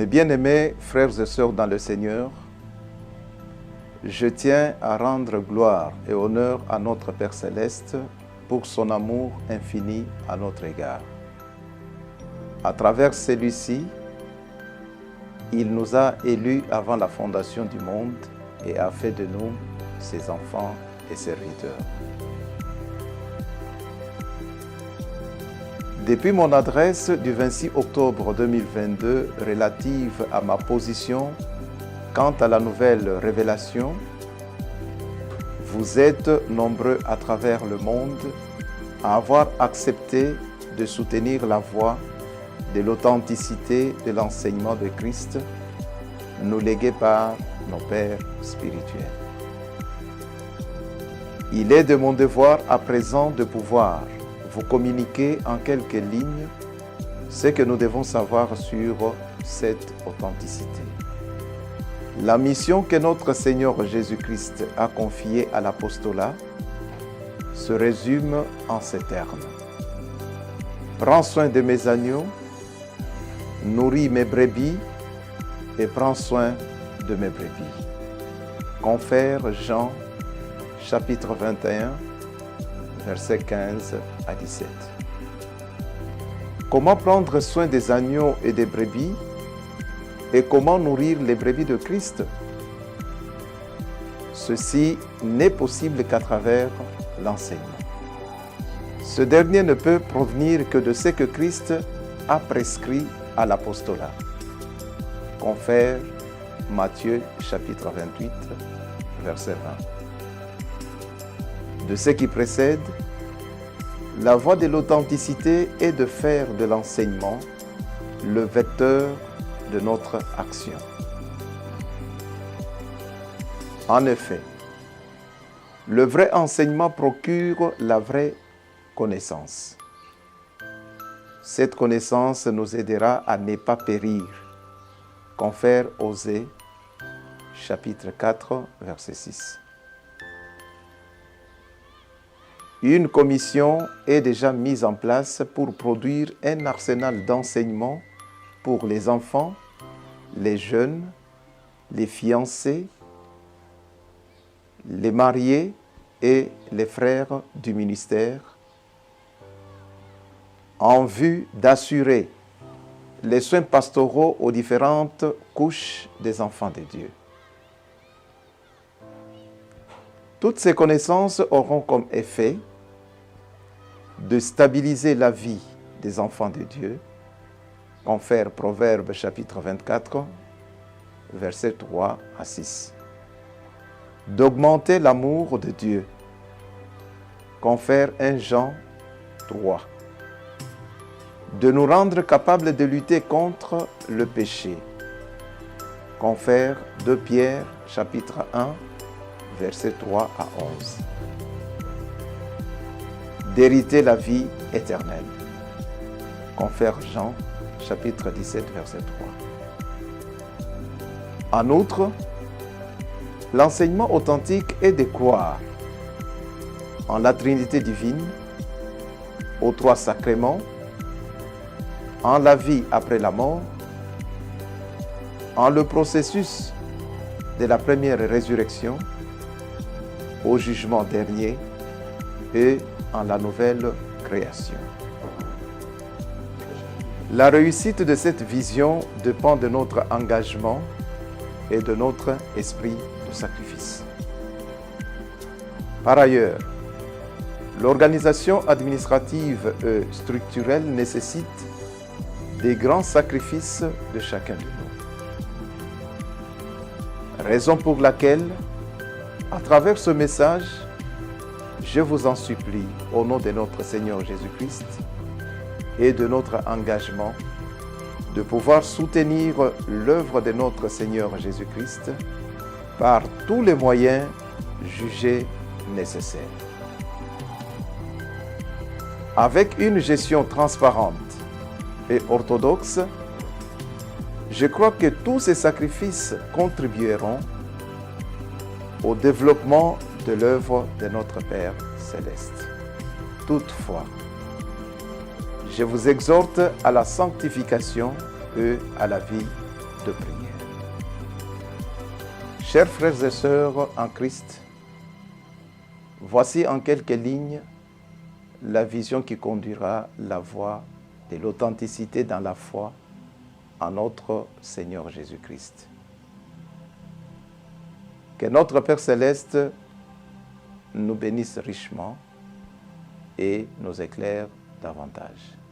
Mes bien-aimés frères et sœurs dans le Seigneur, je tiens à rendre gloire et honneur à notre Père Céleste pour son amour infini à notre égard. À travers celui-ci, il nous a élus avant la fondation du monde et a fait de nous ses enfants et serviteurs. Depuis mon adresse du 26 octobre 2022 relative à ma position quant à la nouvelle révélation, vous êtes nombreux à travers le monde à avoir accepté de soutenir la voie de l'authenticité de l'enseignement de Christ nous légué par nos pères spirituels. Il est de mon devoir à présent de pouvoir vous communiquer en quelques lignes ce que nous devons savoir sur cette authenticité. La mission que notre Seigneur Jésus-Christ a confiée à l'apostolat se résume en ces termes. Prends soin de mes agneaux, nourris mes brebis et prends soin de mes brebis. Confère Jean, chapitre 21, versets 15 à 17. Comment prendre soin des agneaux et des brebis et comment nourrir les brebis de Christ? Ceci n'est possible qu'à travers l'enseignement. Ce dernier ne peut provenir que de ce que Christ a prescrit à l'apostolat. Confère Matthieu chapitre 28, verset 20. De ce qui précède, la voie de l'authenticité est de faire de l'enseignement le vecteur de notre action. En effet, le vrai enseignement procure la vraie connaissance. Cette connaissance nous aidera à ne pas périr. Confère Osée, chapitre 4, verset 6. Une commission est déjà mise en place pour produire un arsenal d'enseignement pour les enfants, les jeunes, les fiancés, les mariés et les frères du ministère, en vue d'assurer les soins pastoraux aux différentes couches des enfants de Dieu. Toutes ces connaissances auront comme effet de stabiliser la vie des enfants de Dieu, confère Proverbes chapitre 24, versets 3 à 6. D'augmenter l'amour de Dieu, confère 1 Jean 3. De nous rendre capables de lutter contre le péché, confère 2 Pierre chapitre 1, versets 3 à 11. D'hériter la vie éternelle. Confère Jean, chapitre 17, verset 3. En outre, l'enseignement authentique est de croire en la Trinité divine, aux 3 sacrements, en la vie après la mort, en le processus de la première résurrection, au jugement dernier et en la nouvelle création. La réussite de cette vision dépend de notre engagement et de notre esprit de sacrifice. Par ailleurs, l'organisation administrative et structurelle nécessite des grands sacrifices de chacun de nous. Raison pour laquelle, à travers ce message, je vous en supplie, au nom de notre Seigneur Jésus-Christ et de notre engagement, de pouvoir soutenir l'œuvre de notre Seigneur Jésus-Christ par tous les moyens jugés nécessaires. Avec une gestion transparente et orthodoxe, je crois que tous ces sacrifices contribueront au développement de l'œuvre de notre Père Céleste. Toutefois, je vous exhorte à la sanctification et à la vie de prière. Chers frères et sœurs en Christ, voici en quelques lignes la vision qui conduira la voie de l'authenticité dans la foi en notre Seigneur Jésus-Christ. Que notre Père Céleste nous bénisse richement et nous éclaire davantage.